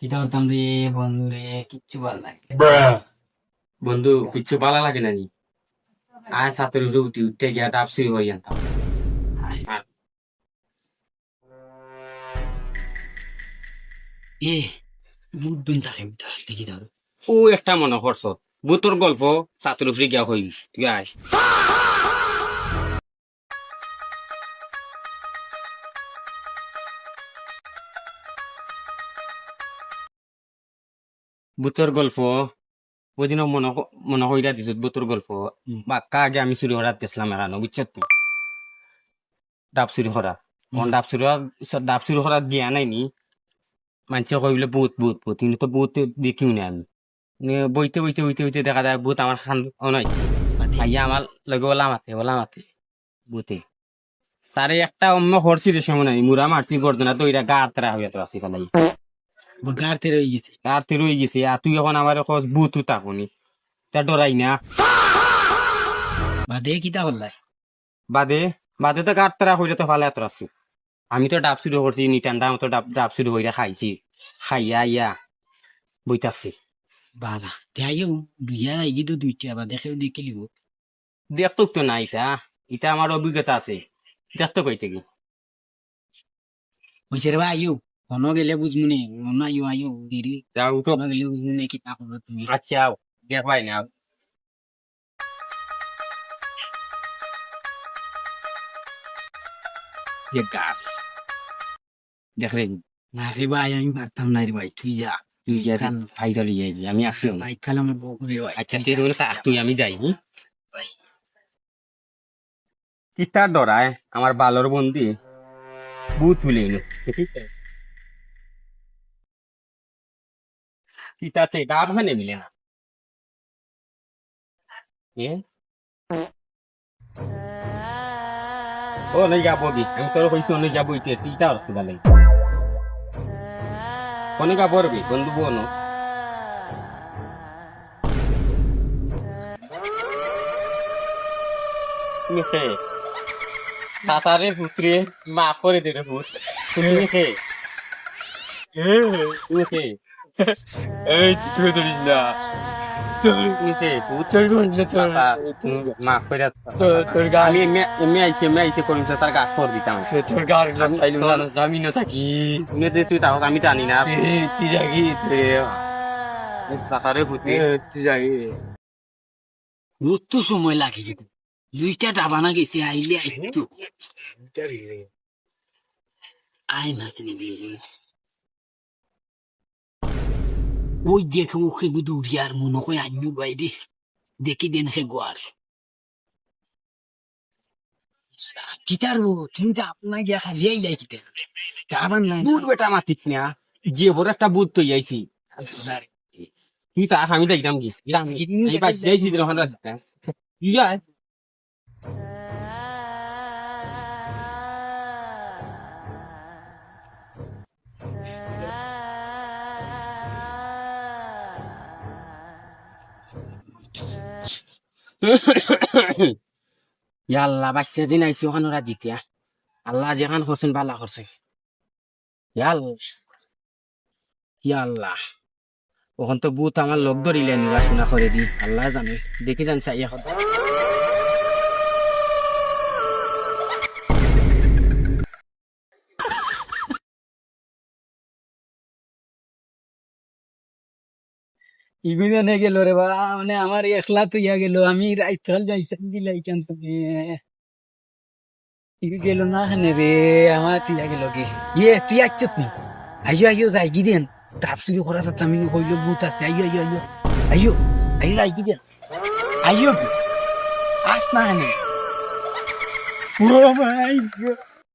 কিতা করতাম রে বন্ধু রে, কিচ্ছু ভাল লাগে না। বন্ধু কিচ্ছু ভালো লাগে না নি। আয় সাথে উঠে উঠে গিয়া ডাব শুরু হয়ে যেতাম। আর এ বুদ্ধুন থাকে দেখি ধর। ও একটা মনে করছ বুতর গল্প ছাত্র ফ্রি গিয়া হইস তুই আয়। বুতর গল্প ওইদিনও মনে হইরা দিছত বুতর গল্প। বাক্কা আগে আমি চুরি করার দিয়েছিলাম এখানে বুঝছত তো, ডাব চুরি করা। ডাব চুরি করা দিয়া নাই নি, মানুষে কইলে বহুত বহুত বহুত, কিন্তু তো বহুত দেখিও না আমি। বইতে বইতে বইতে বইতে দেখা যায় বহুত আমার খান অনাইছে ভাইয়া আমার লগে ওলা মাতে বুতে তারে একটা অন্য হরছি যে সময় নাই মুরা মারছি করতো না তো এটা গা আত্রা হইয়া তো আসি ফেলাই গার তেরে হয়ে গেছে। আর তুই রয়ে গেছে আর তুই এখন আমার বুতু তাকুনি তা ডরাই না। বাদে কিতা করলাই? বাদে বাদে তো গা আত্রা হইলে তো ভালো এত আসি। আমি তো ডাব শুরু করছি নিটান্ডা মতো ডাব শুরু হইয়া খাইছি, খাইয়া ইয়া বইতাছি। বালা দেখাইও দুইয়া আইগি তো দুইটা বা দেখেও দেখে লিব। দেখতো তো না এটা, এটা আমার অভিজ্ঞতা আছে, দেখতো কইতে কি হইছে রে ভাই আইও, কোনো গেলে বুঝমু নে, মনে আইও আইও দিদি, যাও তো। কোনো গেলে বুঝমু নে কিতা করবো তুমি। আচ্ছা দেখবাই না ये गाছ দেখলেন। না রে ভাই আমি পারতাম না রে ভাই, তুই যা। তুই যা কাল ফাইদার যাই আমি আসছি না। ভাই কাল আমার বউ রে ভাই। আচ্ছা তুই বলে তুই আমি যাই কিতার ডরায় আমার বালর বন্দি বুথ মিলে এলো কিতাতে ডাব হানে মিলে না এ ও নাই যাবো কি আমি তোর কইছি অনেক যাবো ইতে তিতা আর তুই লাগে কোনে যাবো রে বন্ধু বোনো তুমি খে তাতারে পুত্রে মাফ করে দে রে ভূত তুমি খে তুমি খে এই তুই ধরিস না, তুমি খে ভূত মাফ করে তোর গান আমি এমনি আইসে করুন তার গাছ ফর দিতাম তোর গান খাইলো না আমি না থাকি। তুমি তুই তাও আমি জানি না তুই যাগি তাতারে ভূতে তুই যাগি কত সময় লাগে কিন্তু দুইটা ডাবানা গেছে আইলে আইতো আয় না কিনে ওই দেখে ওকে বুদুরিয়ার মনে হয় আইনু বাইরে দেখি দেন হে গোয়ার কিতার তুমি তো আপনার গিয়া খালি আইলাই কিতা ডাবান নাই বুট বেটা মাতিস না যে বড় একটা বুট তো আইছি তুই তা আমি দেখলাম গিস এই পাশ যাইছি তখন রাখতে ইয়া আল্লাহ বাচ্চা দিন আইসি ওখানে ওরা দিতিয়া আল্লাহ যেখান করছেন বালা করছে আল্লাহ ওখান তো বুথ আমার লোক ধরিলে নিবা শুনা করে দি আল্লাহ জানে দেখি জান চাই এখন ইগুইনা নে গেল রে বা মানে আমার একলা তো ইয়া গেল আমি রাইতাল যাইতাম গিলাইতাম তুমি ইগু গেল না হানে রে আমার তিয়া গেল গে তুই আচ্ছত নি আইও যাই কি দেন তাপসিলি করা তো আমি কইলো বুথ আছে আইও যাই কি দেন আইও আস না হানে ও মাই গড